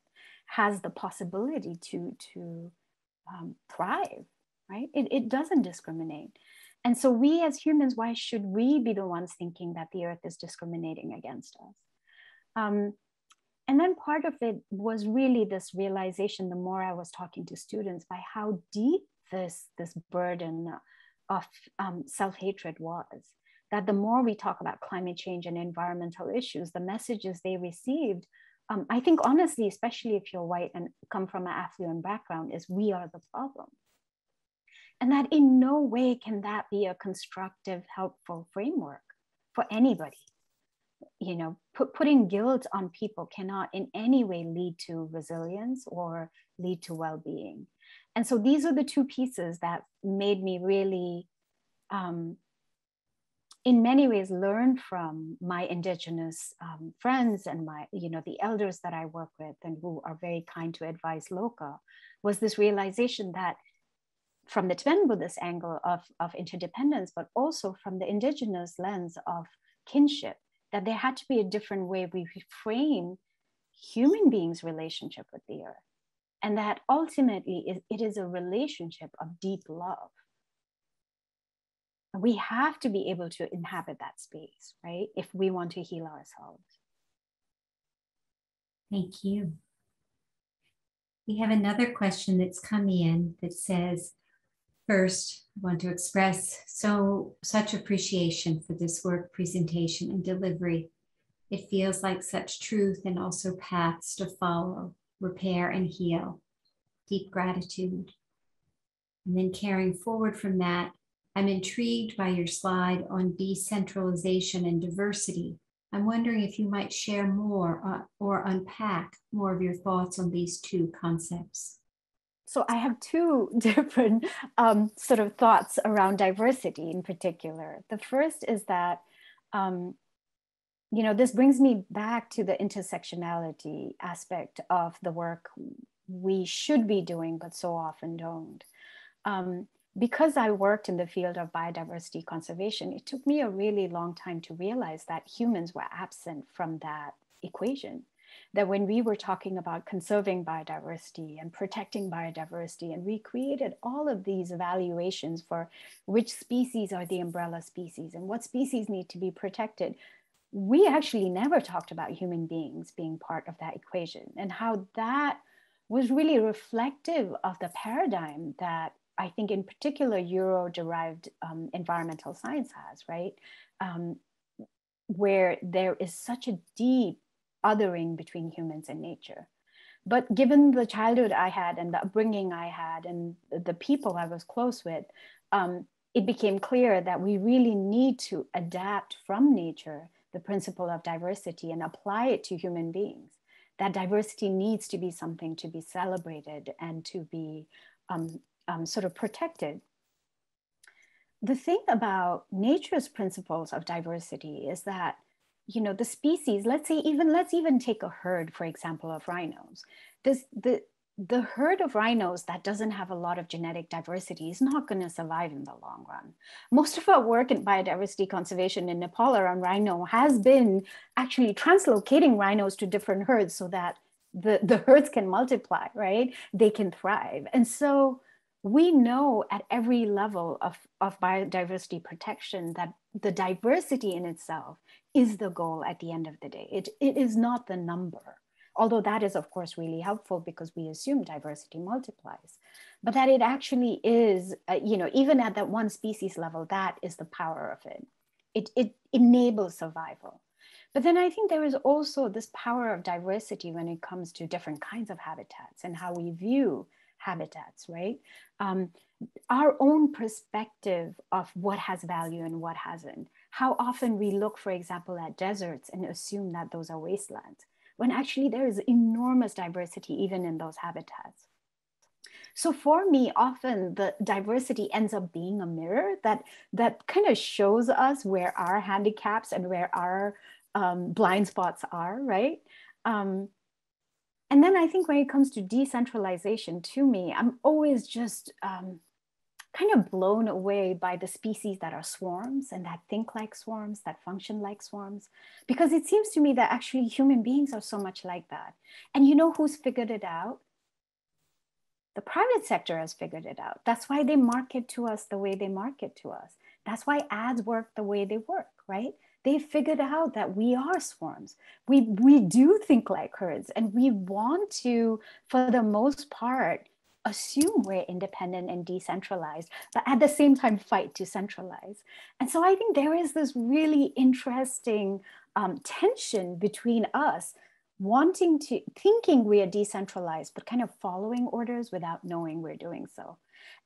has the possibility to thrive, right? It doesn't discriminate. And so we as humans, why should we be the ones thinking that the Earth is discriminating against us? And then part of it was really this realization, the more I was talking to students, by how deep this burden of self-hatred was, that the more we talk about climate change and environmental issues, the messages they received, I think honestly, especially if you're white and come from an affluent background, is we are the problem. And that in no way can that be a constructive, helpful framework for anybody. Putting guilt on people cannot in any way lead to resilience or lead to well-being. And so these are the two pieces that made me really, in many ways, learn from my Indigenous friends and the elders that I work with and who are very kind to advise Loka, was this realization that from the Tibetan Buddhist angle of interdependence, but also from the Indigenous lens of kinship, that there had to be a different way we frame human beings' relationship with the earth. And that ultimately it is a relationship of deep love. We have to be able to inhabit that space, right? If we want to heal ourselves. Thank you. We have another question that's coming in that says, first, I want to express such appreciation for this work presentation and delivery. It feels like such truth and also paths to follow, repair and heal. Deep gratitude. And then carrying forward from that, I'm intrigued by your slide on decentralization and diversity. I'm wondering if you might share more or unpack more of your thoughts on these two concepts. So I have two different sort of thoughts around diversity in particular. The first is that, this brings me back to the intersectionality aspect of the work we should be doing, but so often don't. Because I worked in the field of biodiversity conservation, it took me a really long time to realize that humans were absent from that equation. that when we were talking about conserving biodiversity and protecting biodiversity, and we created all of these evaluations for which species are the umbrella species and what species need to be protected, we actually never talked about human beings being part of that equation, and how that was really reflective of the paradigm that I think in particular Euro-derived environmental science has, right? Where there is such a deep othering between humans and nature. But given the childhood I had and the upbringing I had and the people I was close with, it became clear that we really need to adapt from nature the principle of diversity and apply it to human beings. That diversity needs to be something to be celebrated and to be sort of protected. The thing about nature's principles of diversity is that, you know, the species, let's even take a herd, for example, of rhinos. The herd of rhinos that doesn't have a lot of genetic diversity is not going to survive in the long run. Most of our work in biodiversity conservation in Nepal around rhino has been actually translocating rhinos to different herds so that the herds can multiply, right? They can thrive. And so we know at every level of biodiversity protection that the diversity in itself is the goal at the end of the day. It is not the number, although that is of course really helpful because we assume diversity multiplies, but that it actually is, you know, even at that one species level, that is the power of it. It enables survival. But then I think there is also this power of diversity when it comes to different kinds of habitats and how we view habitats, right? Our own perspective of what has value and what hasn't. How often we look, for example, at deserts and assume that those are wastelands, when actually there is enormous diversity even in those habitats. So for me, often the diversity ends up being a mirror that kind of shows us where our handicaps and where our blind spots are, right? And then I think when it comes to decentralization, to me, I'm always just kind of blown away by the species that are swarms and that think like swarms, that function like swarms, because it seems to me that actually human beings are so much like that. And you know who's figured it out? The private sector has figured it out. That's why they market to us the way they market to us. That's why ads work the way they work, right? They figured out that we are swarms. We do think like herds, and we want to, for the most part, assume we're independent and decentralized, but at the same time fight to centralize. And so I think there is this really interesting tension between us thinking we are decentralized, but kind of following orders without knowing we're doing so.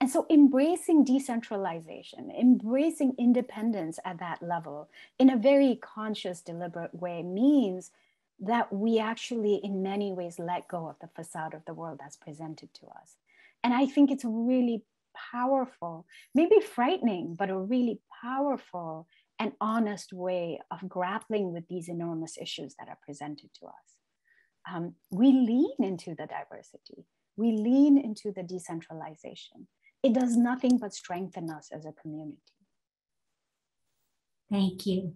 And so embracing decentralization, embracing independence at that level in a very conscious, deliberate way means that we actually in many ways let go of the facade of the world that's presented to us. And I think it's a really powerful, maybe frightening, but a really powerful and honest way of grappling with these enormous issues that are presented to us. We lean into the diversity. We lean into the decentralization. It does nothing but strengthen us as a community. Thank you.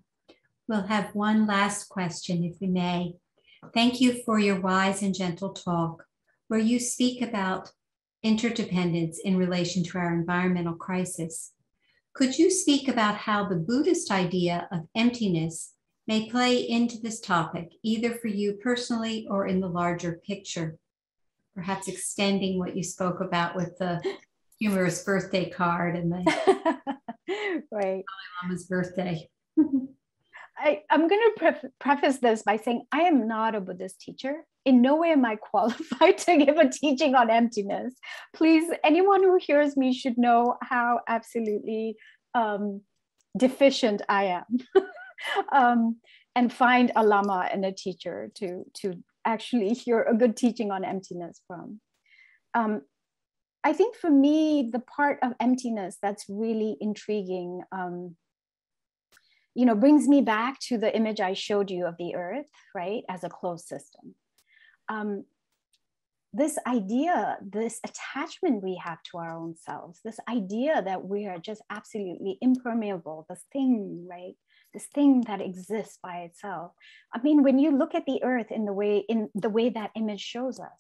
We'll have one last question, if we may. Thank you for your wise and gentle talk, where you speak about interdependence in relation to our environmental crisis. Could you speak about how the Buddhist idea of emptiness may play into this topic, either for you personally or in the larger picture? Perhaps extending what you spoke about with the humorous birthday card and the right. Dalai Lama's birthday. I'm going to preface this by saying I am not a Buddhist teacher. In no way am I qualified to give a teaching on emptiness. Please, anyone who hears me should know how absolutely deficient I am. And find a lama and a teacher to actually hear a good teaching on emptiness from. I think for me, the part of emptiness that's really intriguing, brings me back to the image I showed you of the earth, right, as a closed system. This idea, this attachment we have to our own selves, this idea that we are just absolutely impermeable, this thing, right, this thing that exists by itself. I mean, when you look at the earth in the way that image shows us,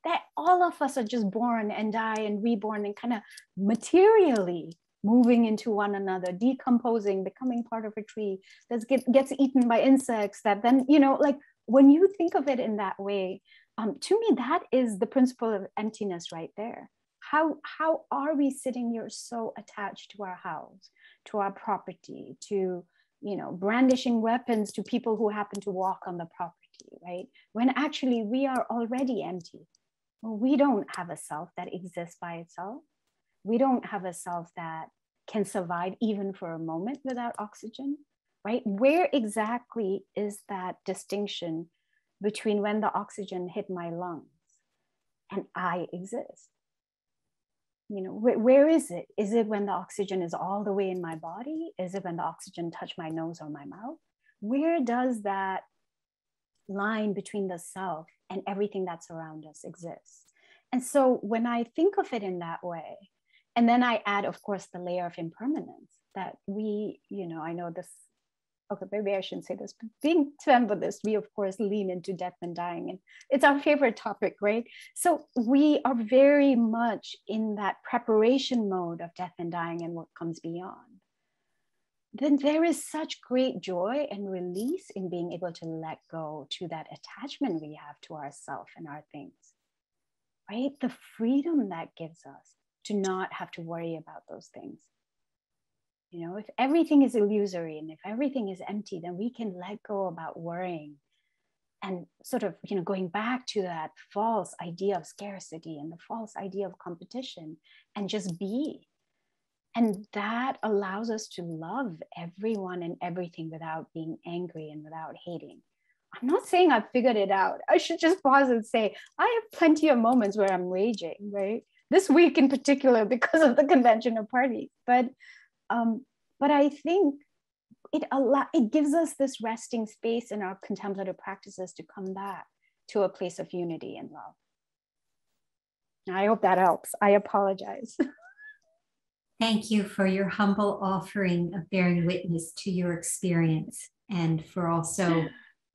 that all of us are just born and die and reborn and kind of materially moving into one another, decomposing, becoming part of a tree that gets eaten by insects, that then, you know, like when you think of it in that way, to me, that is the principle of emptiness right there. How are we sitting here so attached to our house, to our property, to, you know, brandishing weapons to people who happen to walk on the property, right? When actually we are already empty. We don't have a self that exists by itself. We don't have a self that can survive even for a moment without oxygen, right? Where exactly is that distinction between when the oxygen hit my lungs and I exist? You know, where is it? Is it when the oxygen is all the way in my body? Is it when the oxygen touched my nose or my mouth? Where does that line between the self and everything that's around us exists? And so when I think of it in that way, and then I add, of course, the layer of impermanence that we, you know, I know this, okay, maybe I shouldn't say this, but being Tibetan Buddhist, we of course lean into death and dying, and it's our favorite topic, right? So we are very much in that preparation mode of death and dying and what comes beyond. Then there is such great joy and release in being able to let go to that attachment we have to ourself and our things, right? The freedom that gives us to not have to worry about those things. You know, if everything is illusory and if everything is empty, then we can let go about worrying and sort of, you know, going back to that false idea of scarcity and the false idea of competition and just be. And that allows us to love everyone and everything without being angry and without hating. I'm not saying I've figured it out. I should just pause and say, I have plenty of moments where I'm raging, right? This week in particular, because of the convention of parties. But I think it gives us this resting space in our contemplative practices to come back to a place of unity and love. I hope that helps. I apologize. Thank you for your humble offering of bearing witness to your experience and for also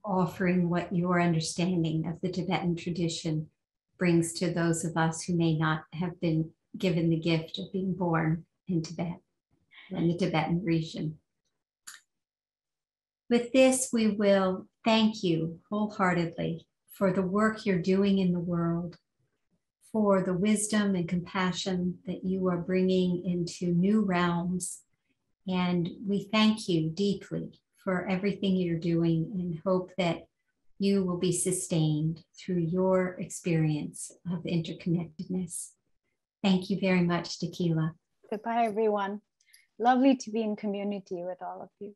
offering what your understanding of the Tibetan tradition brings to those of us who may not have been given the gift of being born in Tibet, in the Tibetan region. With this, we will thank you wholeheartedly for the work you're doing in the world, for the wisdom and compassion that you are bringing into new realms. And we thank you deeply for everything you're doing and hope that you will be sustained through your experience of interconnectedness. Thank you very much, Dekila. Goodbye, everyone. Lovely to be in community with all of you.